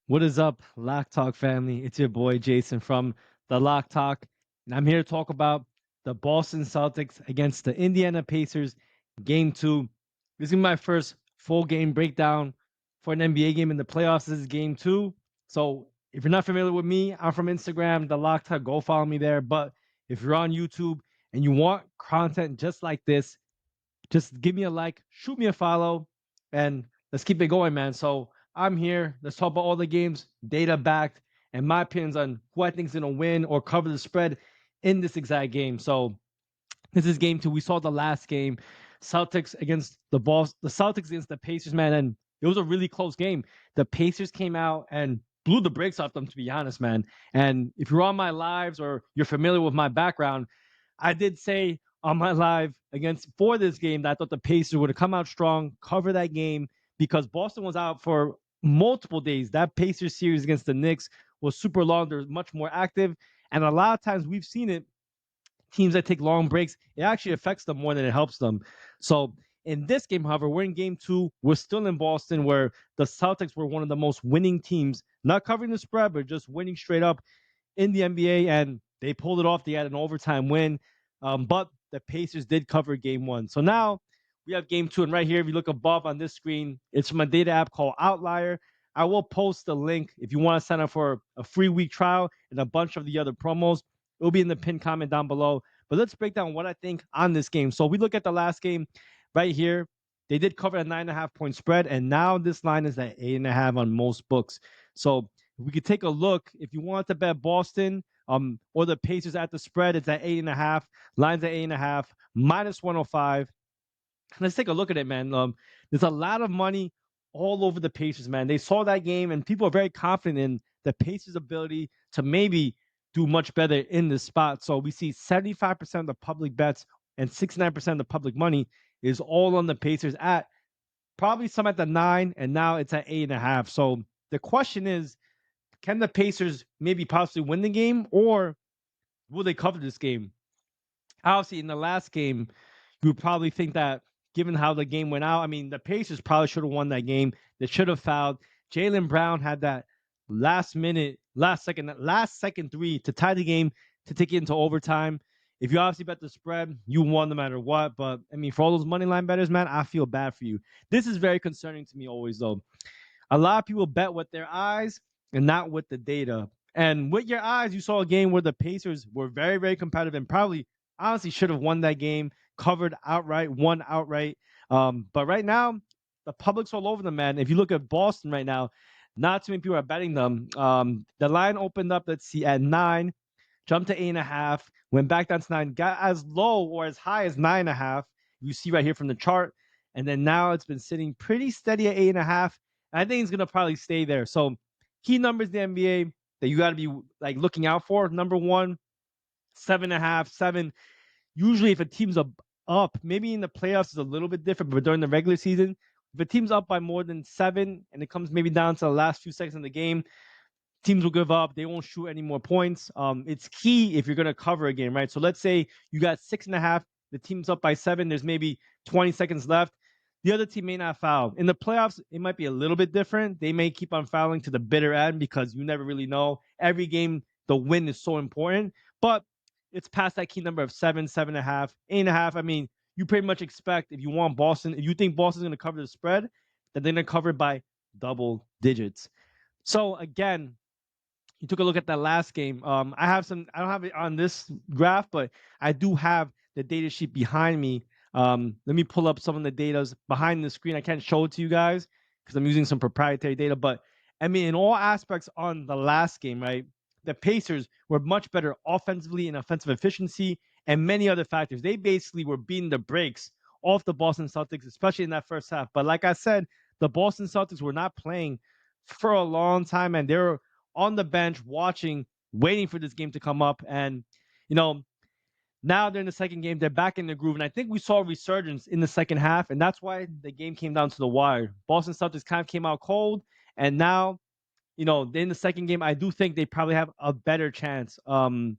What is up, Lock Talk family? It's your boy Jason from the Lock Talk, and I'm here to talk about the Boston Celtics against the Indiana Pacers, Game 2. This is my first full game breakdown for an NBA game in the playoffs. This is Game 2. So if you're not familiar with me, I'm from Instagram, the Lock Talk. Go follow me there. But if you're on YouTube and you want content just like this, just give me a like, shoot me a follow, and let's keep it going, man. So I'm here. Let's talk about all the games, data backed, and my opinions on who I think is gonna win or cover the spread in this exact game. So this is game two. We saw the last game, Celtics against the Celtics against the Pacers, man, and it was a really close game. The Pacers came out and blew the brakes off them, to be honest, man. And if you're on my lives or you're familiar with my background, I did say on my live against for this game that I thought the Pacers would have come out strong, cover that game because Boston was out for multiple days. That Pacers series against the Knicks was super long. They're much more active, and a lot of times we've seen it. Teams that take long breaks, it actually affects them more than it helps them. So in this game, however, we're in game two. We're still in Boston, where the Celtics were one of the most winning teams, not covering the spread, but just winning straight up in the NBA, and they pulled it off. They had an overtime win, but the Pacers did cover game one. So now we have game two, and right here, if you look above on this screen, it's from a data app called Outlier. I will post the link if you want to sign up for a free week trial and a bunch of the other promos. It'll be in the pinned comment down below. But let's break down what I think on this game. So we look at the last game right here. They did cover a 9.5 point spread, and now this line is at 8.5 on most books. So we could take a look. If you want to bet Boston or the Pacers at the spread, it's at 8.5. Lines at 8.5, minus 105. Let's take a look at it, man. There's a lot of money all over the Pacers, man. They saw that game, and people are very confident in the Pacers' ability to maybe do much better in this spot. So we see 75% of the public bets and 69% of the public money is all on the Pacers at probably some at the 9, and now it's at 8.5. So the question is, can the Pacers maybe possibly win the game, or will they cover this game? Obviously, in the last game, you would probably think that given how the game went out, I mean, the Pacers probably should have won that game. They should have fouled. Jaylen Brown had that last second three to tie the game to take it into overtime. If you obviously bet the spread, you won no matter what. But I mean, for all those money line bettors, man, I feel bad for you. This is very concerning to me always, though. A lot of people bet with their eyes and not with the data. And with your eyes, you saw a game where the Pacers were very, very competitive and probably honestly should have won that game, covered outright, won outright. But right now, the public's all over them, man. If you look at Boston right now, not too many people are betting them. The line opened up, let's see, at 9, jumped to 8.5, went back down to 9, got as low or as high as 9.5. You see right here from the chart. And then now it's been sitting pretty steady at 8.5. I think it's gonna probably stay there. So key numbers in the NBA that you got to be like looking out for. Number one, 7.5, 7. Usually, if a team's up, maybe in the playoffs is a little bit different, but during the regular season, if a team's up by more than 7 and it comes maybe down to the last few seconds of the game, teams will give up. They won't shoot any more points. It's key if you're gonna cover a game, right? So let's say you got 6.5, the team's up by 7. There's maybe 20 seconds left. The other team may not foul. In the playoffs, it might be a little bit different. They may keep on fouling to the bitter end because you never really know. Every game, the win is so important, but it's past that key number of 7, 7.5, 8.5. I mean, you pretty much expect if you want Boston, if you think Boston's going to cover the spread, that they're going to cover it by double digits. So again, you took a look at that last game. I don't have it on this graph, but I do have the data sheet behind me. Let me pull up some of the data behind the screen. I can't show it to you guys because I'm using some proprietary data. But I mean, in all aspects on the last game, right? The Pacers were much better offensively and offensive efficiency and many other factors. They basically were beating the brakes off the Boston Celtics, especially in that first half. But like I said, the Boston Celtics were not playing for a long time, and they were on the bench watching, waiting for this game to come up. And, you know, now they're in the second game. They're back in the groove. And I think we saw a resurgence in the second half. And that's why the game came down to the wire. Boston Celtics kind of came out cold. And now, in the second game, I do think they probably have a better chance. So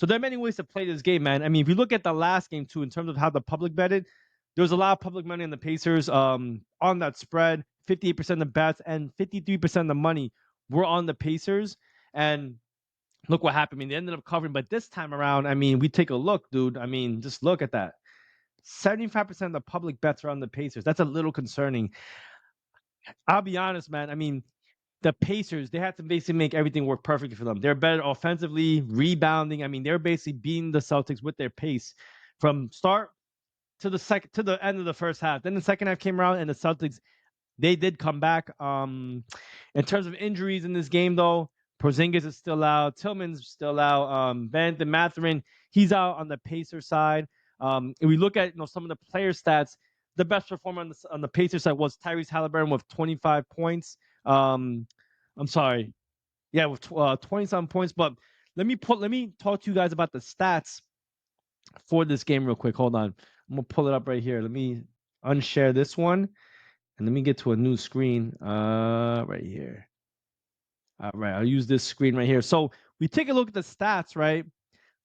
there are many ways to play this game, man. I mean, if you look at the last game, too, in terms of how the public betted, there was a lot of public money on the Pacers on that spread. 58% of the bets and 53% of the money were on the Pacers, and look what happened. I mean, they ended up covering, but this time around, I mean, we take a look, dude. I mean, just look at that. 75% of the public bets are on the Pacers. That's a little concerning. I'll be honest, man. I mean, the Pacers, they had to basically make everything work perfectly for them. They're better offensively, rebounding. I mean, they're basically beating the Celtics with their pace from start to the end of the first half. Then the second half came around and the Celtics, they did come back. In terms of injuries in this game, though, Porzingis is still out. Tillman's still out. Bennett Mathurin, he's out on the Pacer side. If we look at some of the player stats, the best performer on the Pacer side was Tyrese Halliburton with 25 points. I'm sorry, yeah, with 20-some points. But let me talk to you guys about the stats for this game real quick. Hold on, I'm gonna pull it up right here. Let me unshare this one and let me get to a new screen. Right here. All right, I'll use this screen right here. So we take a look at the stats, right?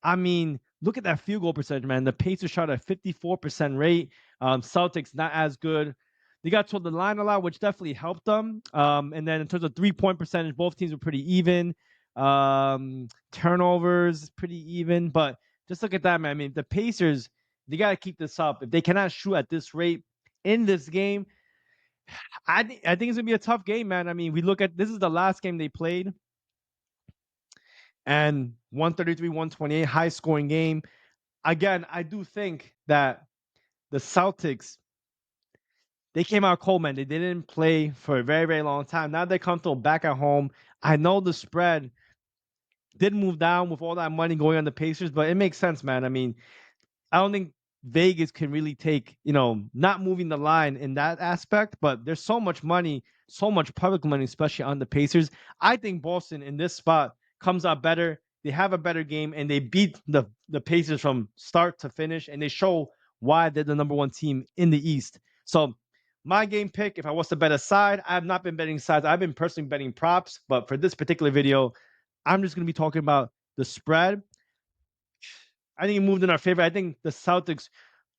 I mean, look at that field goal percentage, man. The Pacers shot a 54% rate. Celtics not as good. They got to the line a lot, which definitely helped them. And then in terms of 3-point percentage, both teams were pretty even. Turnovers pretty even. But just look at that, man. I mean, the Pacers, they got to keep this up. If they cannot shoot at this rate in this game, I think it's gonna be a tough game, man. I mean, we look at this is the last game they played, and 133, 128, high scoring game. Again, I do think that the Celtics, they came out cold, man. They didn't play for a very, very long time. Now they come to back at home. I know the spread did move down with all that money going on the Pacers, but it makes sense, man. I mean, I don't think Vegas can really take, not moving the line in that aspect, but there's so much money, so much public money, especially on the Pacers. I think Boston in this spot comes out better. They have a better game and they beat the Pacers from start to finish, and they show why they're the number one team in the East. So my game pick, if I was to bet a side, I have not been betting sides. I've been personally betting props, but for this particular video, I'm just going to be talking about the spread. I think it moved in our favor. I think the Celtics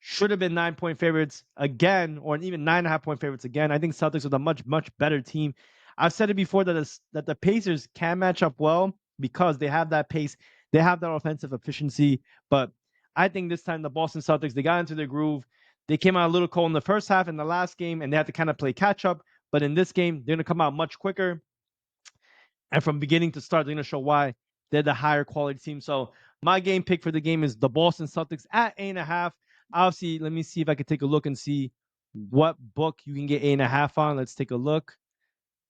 should have been 9-point favorites again, or even 9.5-point favorites again. I think Celtics are the much, much better team. I've said it before that the Pacers can match up well because they have that pace, they have that offensive efficiency. But I think this time the Boston Celtics, they got into their groove. They came out a little cold in the first half in the last game, and they had to kind of play catch up. But in this game, they're going to come out much quicker. And from beginning to start, they're going to show why they're the higher quality team. So my game pick for the game is the Boston Celtics at 8.5. Obviously, let me see if I can take a look and see what book you can get 8.5 on. Let's take a look.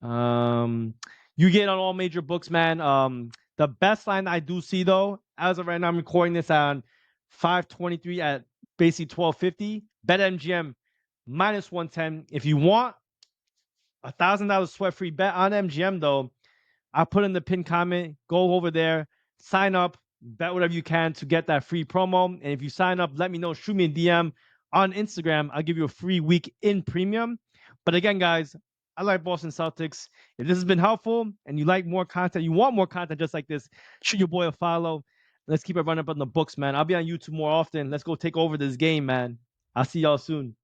You get on all major books, man. The best line I do see, though, as of right now, I'm recording this on 523 at basically 1250. BetMGM minus 110. If you want $1,000 sweat-free bet on MGM, though, I'll put in the pinned comment. Go over there, sign up, bet whatever you can to get that free promo. And if you sign up, let me know. Shoot me a DM on Instagram. I'll give you a free week in premium. But again, guys, I like Boston Celtics. If this has been helpful and you like more content, you want more content just like this, shoot your boy a follow. Let's keep it running up on the books, man. I'll be on YouTube more often. Let's go take over this game, man. I'll see y'all soon.